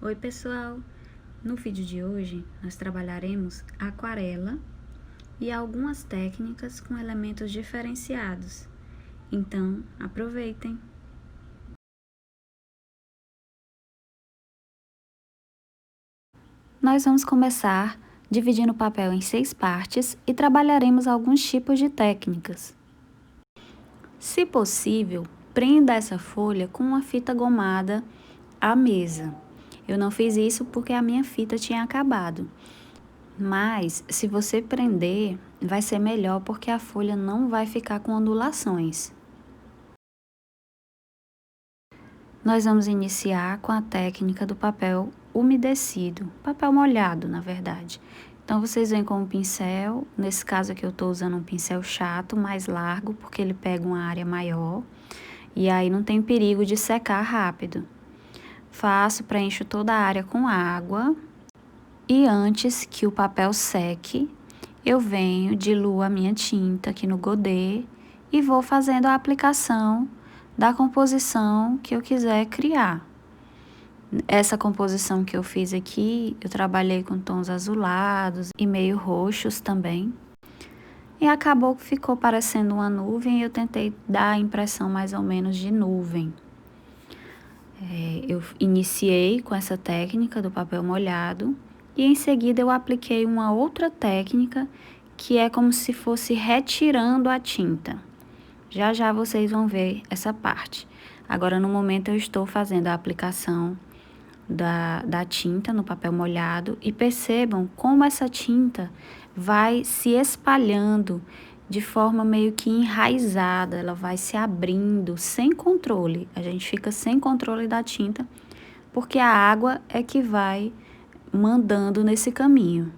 Oi pessoal, no vídeo de hoje nós trabalharemos aquarela e algumas técnicas com elementos diferenciados, então aproveitem! Nós vamos começar dividindo o papel em 6 partes e trabalharemos alguns tipos de técnicas. Se possível, prenda essa folha com uma fita gomada à mesa. Eu não fiz isso porque a minha fita tinha acabado. Mas, se você prender, vai ser melhor porque a folha não vai ficar com ondulações. Nós vamos iniciar com a técnica do papel umedecido, papel molhado, na verdade. Então, vocês vêm com um pincel, nesse caso aqui eu estou usando um pincel chato, mais largo, porque ele pega uma área maior. E aí não tem perigo de secar rápido. Preencho toda a área com água. E antes que o papel seque, eu venho, diluo a minha tinta aqui no godê e vou fazendo a aplicação da composição que eu quiser criar. Essa composição que eu fiz aqui, eu trabalhei com tons azulados e meio roxos também. E acabou que ficou parecendo uma nuvem e eu tentei dar a impressão mais ou menos de nuvem. Eu iniciei com essa técnica do papel molhado e em seguida eu apliquei uma outra técnica que é como se fosse retirando a tinta. Já já vocês vão ver essa parte. Agora no momento eu estou fazendo a aplicação da tinta no papel molhado e percebam como essa tinta vai se espalhando de forma meio que enraizada, ela vai se abrindo sem controle. A gente fica sem controle da tinta, porque a água é que vai mandando nesse caminho.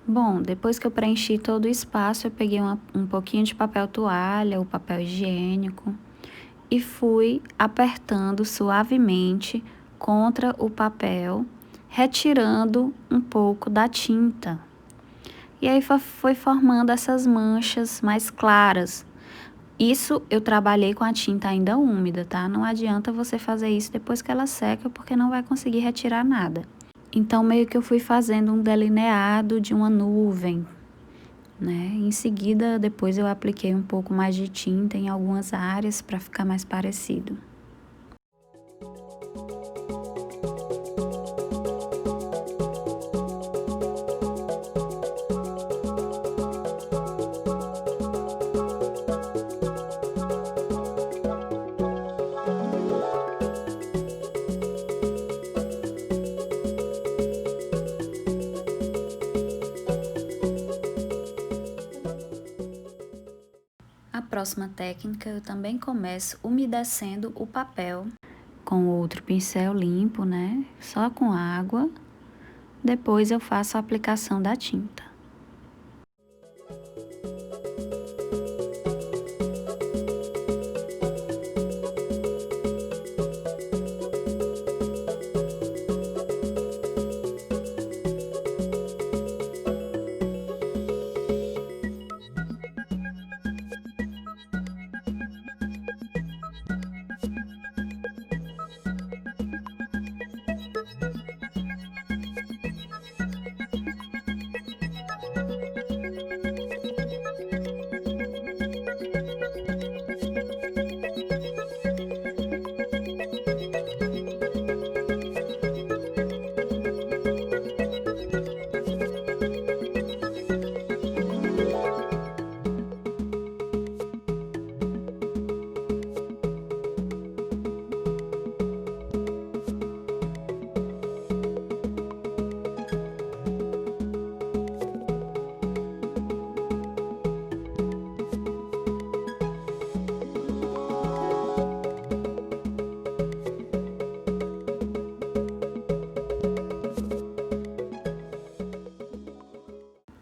Bom, depois que eu preenchi todo o espaço, eu peguei um pouquinho de papel toalha, ou papel higiênico, e fui apertando suavemente contra o papel, retirando um pouco da tinta. E aí foi formando essas manchas mais claras. Isso eu trabalhei com a tinta ainda úmida, tá? Não adianta você fazer isso depois que ela seca, porque não vai conseguir retirar nada. Então, meio que eu fui fazendo um delineado de uma nuvem, né? Em seguida, depois eu apliquei um pouco mais de tinta em algumas áreas para ficar mais parecido. A próxima técnica eu também começo umedecendo o papel com outro pincel limpo, né? Só com água. Depois eu faço a aplicação da tinta.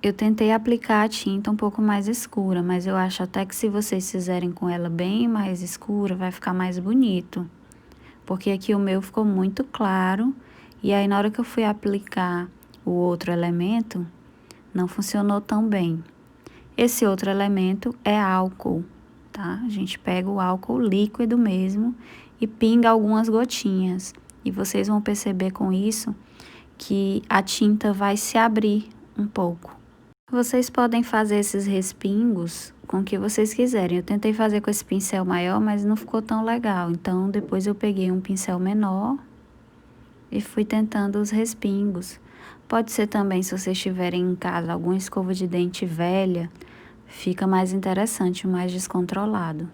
Eu tentei aplicar a tinta um pouco mais escura, mas eu acho até que se vocês fizerem com ela bem mais escura, vai ficar mais bonito. Porque aqui o meu ficou muito claro, e aí na hora que eu fui aplicar o outro elemento, não funcionou tão bem. Esse outro elemento é álcool, tá? A gente pega o álcool líquido mesmo e pinga algumas gotinhas. E vocês vão perceber com isso que a tinta vai se abrir um pouco. Vocês podem fazer esses respingos com o que vocês quiserem. Eu tentei fazer com esse pincel maior, mas não ficou tão legal. Então, depois eu peguei um pincel menor e fui tentando os respingos. Pode ser também, se vocês tiverem em casa alguma escova de dente velha, fica mais interessante, mais descontrolado.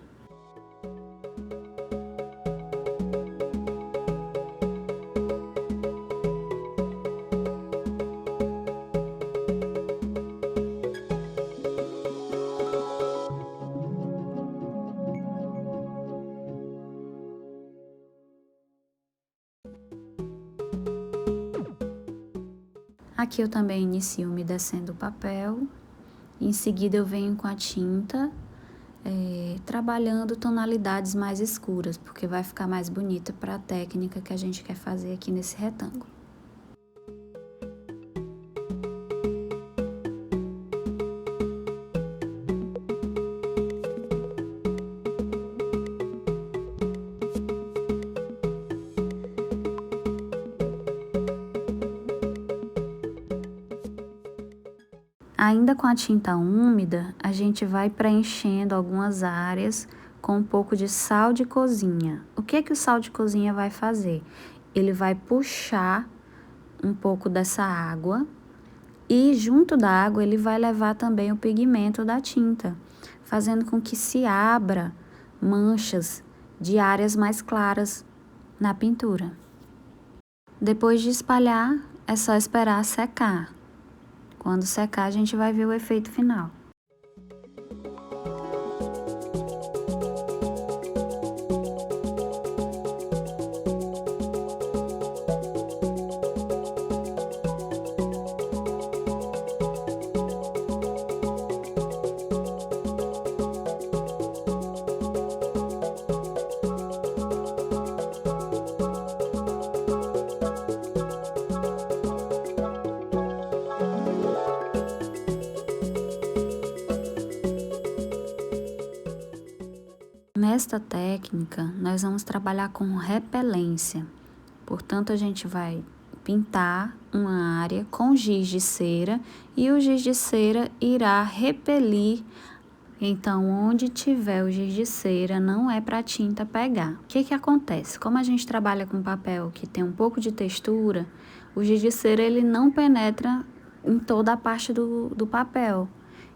Aqui eu também inicio umedecendo o papel, em seguida eu venho com a tinta, trabalhando tonalidades mais escuras, porque vai ficar mais bonita para a técnica que a gente quer fazer aqui nesse retângulo. Ainda com a tinta úmida, a gente vai preenchendo algumas áreas com um pouco de sal de cozinha. O que que o sal de cozinha vai fazer? Ele vai puxar um pouco dessa água e junto da água ele vai levar também o pigmento da tinta, fazendo com que se abra manchas de áreas mais claras na pintura. Depois de espalhar, é só esperar secar. Quando secar, a gente vai ver o efeito final. Nesta técnica, nós vamos trabalhar com repelência. Portanto, a gente vai pintar uma área com giz de cera e o giz de cera irá repelir. Então, onde tiver o giz de cera, não é para a tinta pegar. O que que acontece? Como a gente trabalha com papel que tem um pouco de textura, o giz de cera ele não penetra em toda a parte do papel.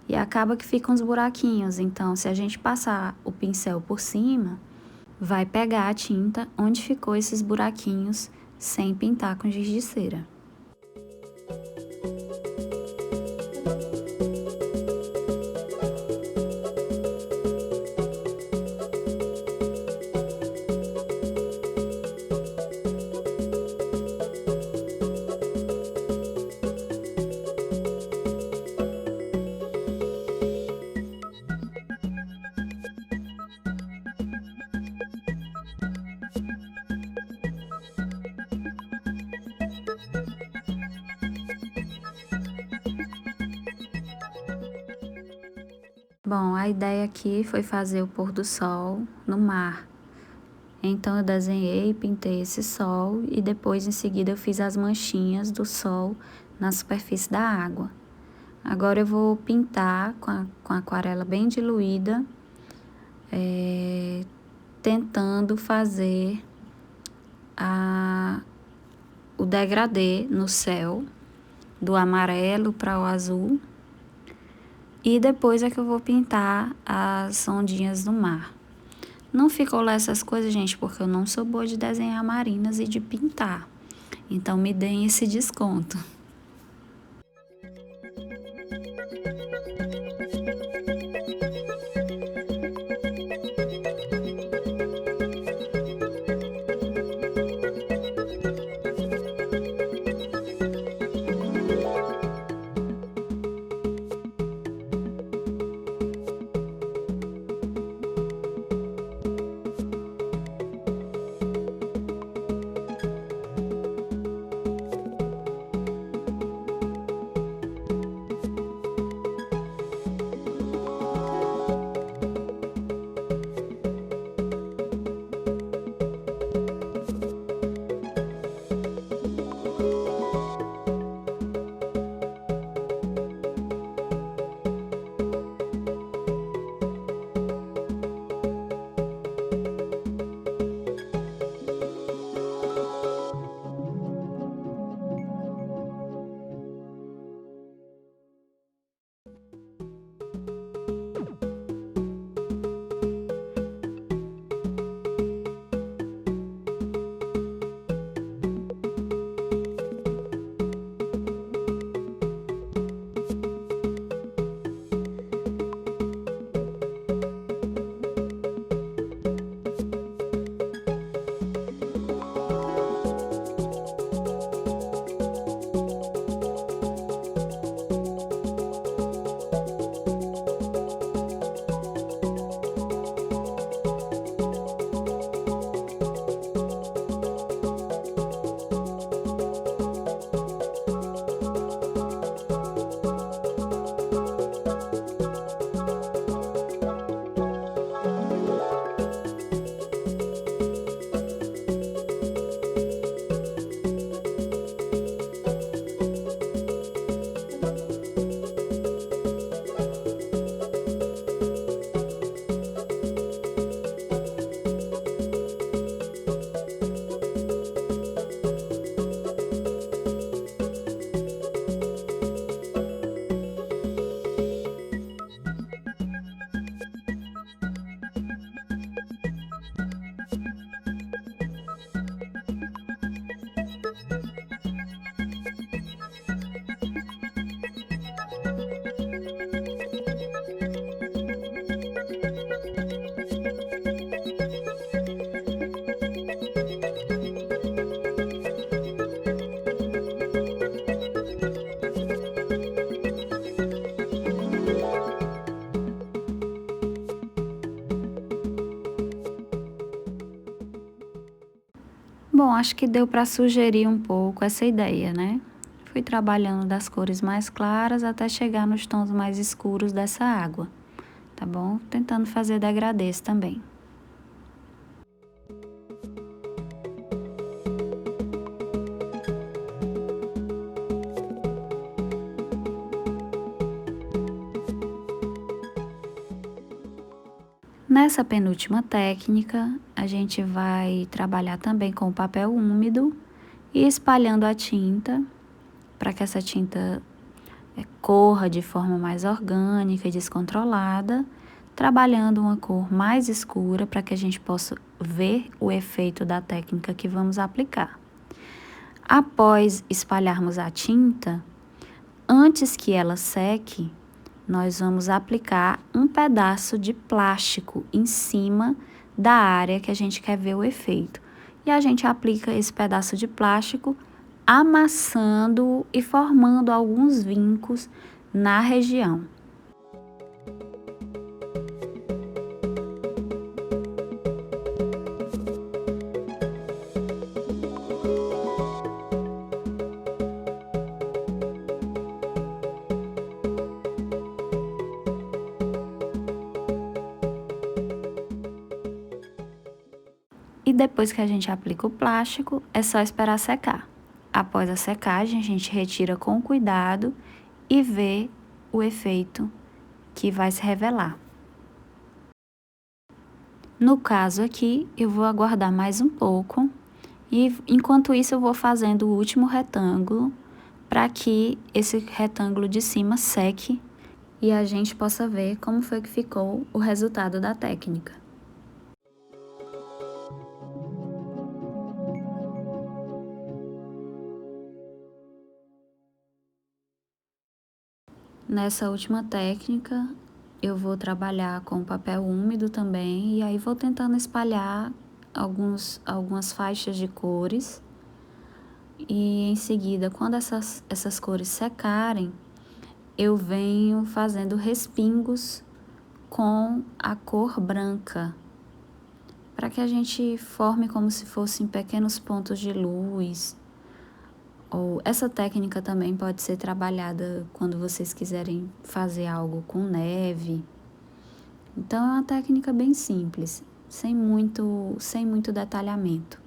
E acaba que ficam uns buraquinhos. Então, se a gente passar o pincel por cima, vai pegar a tinta onde ficou esses buraquinhos sem pintar com giz de cera. Bom, a ideia aqui foi fazer o pôr do sol no mar. Então, eu desenhei e pintei esse sol e depois, em seguida, eu fiz as manchinhas do sol na superfície da água. Agora, eu vou pintar com a aquarela bem diluída, tentando fazer o degradê no céu, do amarelo para o azul. E depois é que eu vou pintar as ondinhas do mar. Não ficou lá essas coisas, gente, porque eu não sou boa de desenhar marinas e de pintar. Então, me deem esse desconto. Bom, acho que deu para sugerir um pouco essa ideia, né? Fui trabalhando das cores mais claras até chegar nos tons mais escuros dessa água, tá bom? Tentando fazer degradês também. Nessa penúltima técnica, a gente vai trabalhar também com o papel úmido e espalhando a tinta para que essa tinta corra de forma mais orgânica e descontrolada, trabalhando uma cor mais escura para que a gente possa ver o efeito da técnica que vamos aplicar. Após espalharmos a tinta, antes que ela seque, nós vamos aplicar um pedaço de plástico em cima da área que a gente quer ver o efeito. E a gente aplica esse pedaço de plástico amassando e formando alguns vincos na região. E depois que a gente aplica o plástico, é só esperar secar. Após a secagem, a gente retira com cuidado e vê o efeito que vai se revelar. No caso aqui, eu vou aguardar mais um pouco e enquanto isso eu vou fazendo o último retângulo para que esse retângulo de cima seque e a gente possa ver como foi que ficou o resultado da técnica. Nessa última técnica, eu vou trabalhar com papel úmido também, e aí vou tentando espalhar algumas faixas de cores. E em seguida, quando essas cores secarem, eu venho fazendo respingos com a cor branca, para que a gente forme como se fossem pequenos pontos de luz. Ou essa técnica também pode ser trabalhada quando vocês quiserem fazer algo com neve. Então é uma técnica bem simples, sem muito detalhamento.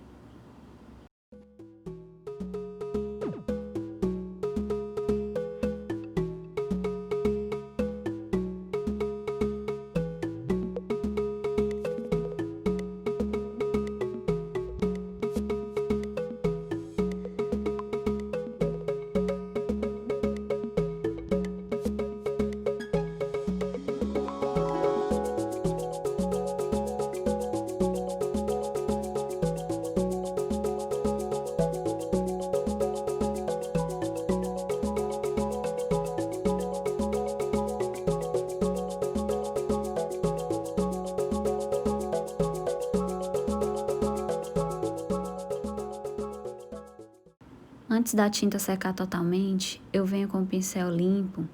Antes da tinta secar totalmente, eu venho com o pincel limpo,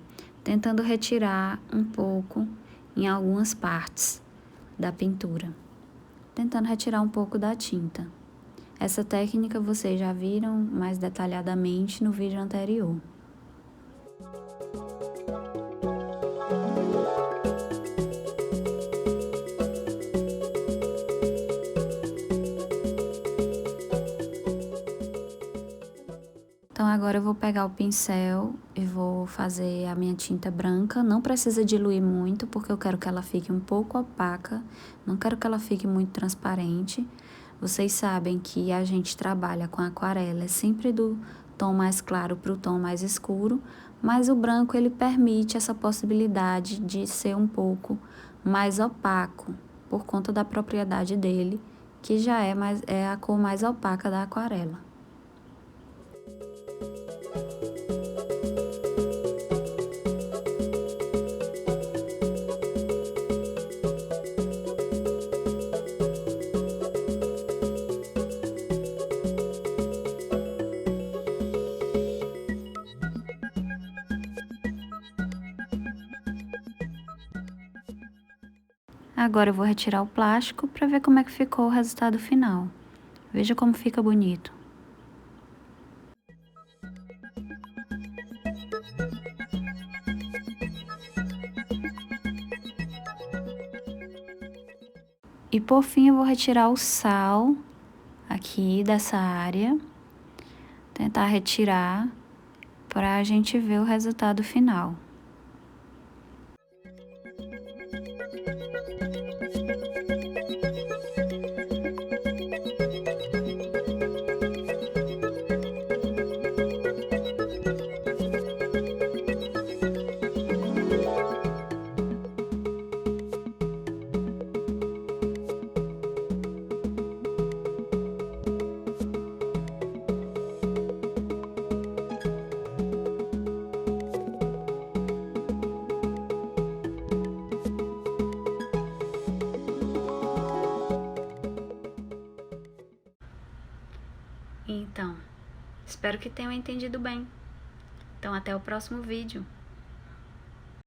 tentando retirar um pouco em algumas partes da pintura, tentando retirar um pouco da tinta. Essa técnica vocês já viram mais detalhadamente no vídeo anterior. Então agora eu vou pegar o pincel e vou fazer a minha tinta branca. Não precisa diluir muito, porque eu quero que ela fique um pouco opaca, não quero que ela fique muito transparente. Vocês sabem que a gente trabalha com aquarela, é sempre do tom mais claro para o tom mais escuro, mas o branco ele permite essa possibilidade de ser um pouco mais opaco, por conta da propriedade dele, que já é a cor mais opaca da aquarela. Agora eu vou retirar o plástico para ver como é que ficou o resultado final. Veja como fica bonito. E por fim eu vou retirar o sal aqui dessa área, tentar retirar para a gente ver o resultado final. Então, espero que tenham entendido bem. Então, até o próximo vídeo.